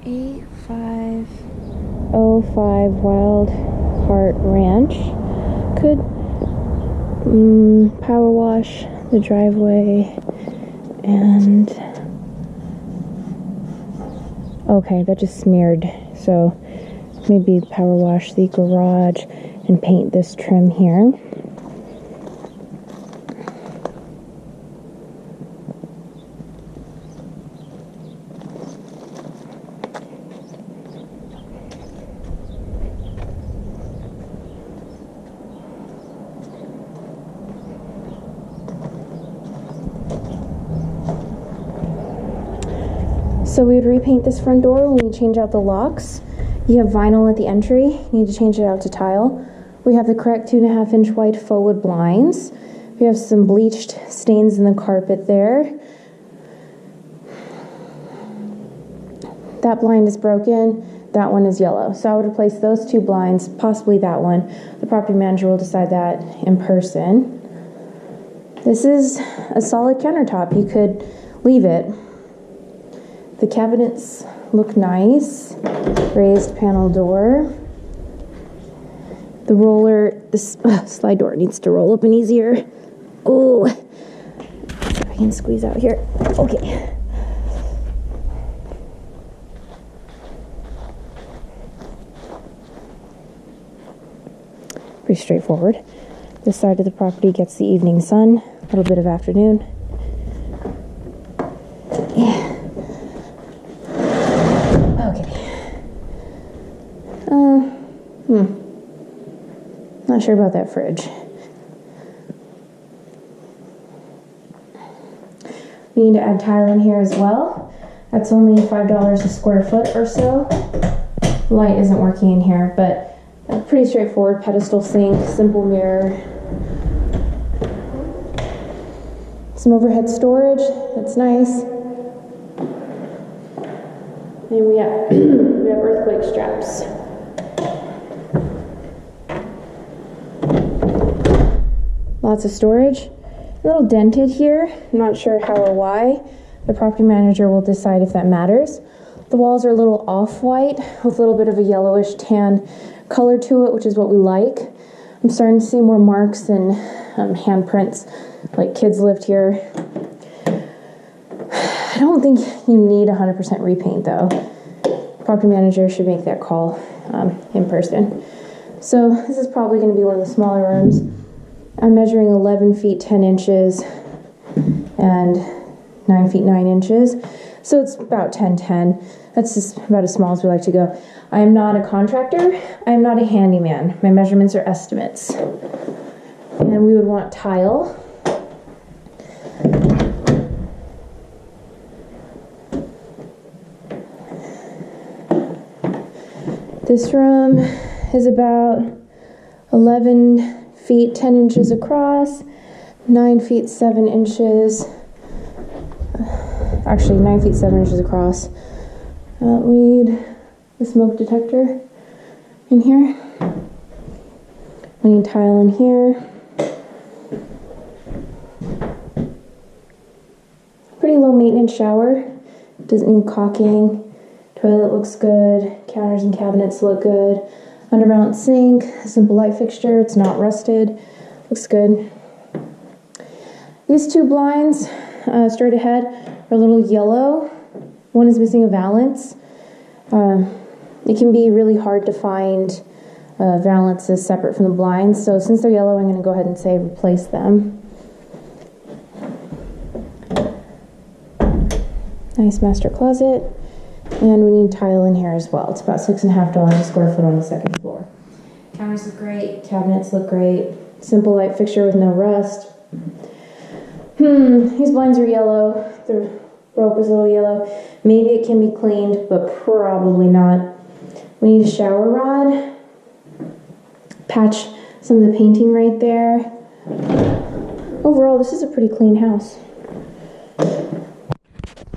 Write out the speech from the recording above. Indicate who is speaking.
Speaker 1: 8505 Wildheart Ranch. Could power wash the driveway and okay, that just smeared, so maybe power wash the garage and paint this trim here. So we would repaint this front door when we change out the locks. You have vinyl at the entry, you need to change it out to tile. We have the correct 2.5-inch white faux wood blinds. We have some bleached stains in the carpet there. That blind is broken, that one is yellow. So I would replace those two blinds, possibly that one. The property manager will decide that in person. This is a solid countertop, you could leave it. The cabinets look nice. Raised panel door. The roller, this slide door needs to roll open easier. Oh, see if I can squeeze out here. Okay. Pretty straightforward. This side of the property gets the evening sun, a little bit of afternoon. Yeah. Not sure about that fridge. We need to add tile in here as well. That's only $5 a square foot or so. The light isn't working in here, but pretty straightforward. Pedestal sink, simple mirror. Some overhead storage, that's nice. And we have earthquake straps. Lots of storage. A little dented here. I'm not sure how or why. The property manager will decide if that matters. The walls are a little off-white with a little bit of a yellowish tan color to it, which is what we like. I'm starting to see more marks and handprints, like kids lived here. I don't think you need 100% repaint though. Property manager should make that call in person. So this is probably going to be one of the smaller rooms. I'm measuring 11 feet 10 inches and 9 feet 9 inches. So it's about 10-10. That's just about as small as we like to go. I am not a contractor. I am not a handyman. My measurements are estimates. And we would want tile. This room is about 11 feet 10 inches across, 9 feet 7 inches, actually 9 feet 7 inches across. We need the smoke detector in here. We need tile in here. Pretty low maintenance shower, doesn't need caulking. Toilet looks good, counters and cabinets look good. Undermount sink, simple light fixture, it's not rusted, looks good. These two blinds, straight ahead, are a little yellow. One is missing a valance. It can be really hard to find valances separate from the blinds, so since they're yellow, I'm going to go ahead and say replace them. Nice master closet. And we need tile in here as well. It's about $6.50 a square foot on the second floor. Counters look great. Cabinets look great. Simple light fixture with no rust. These blinds are yellow. The rope is a little yellow. Maybe it can be cleaned, but probably not. We need a shower rod. Patch some of the painting right there. Overall, this is a pretty clean house.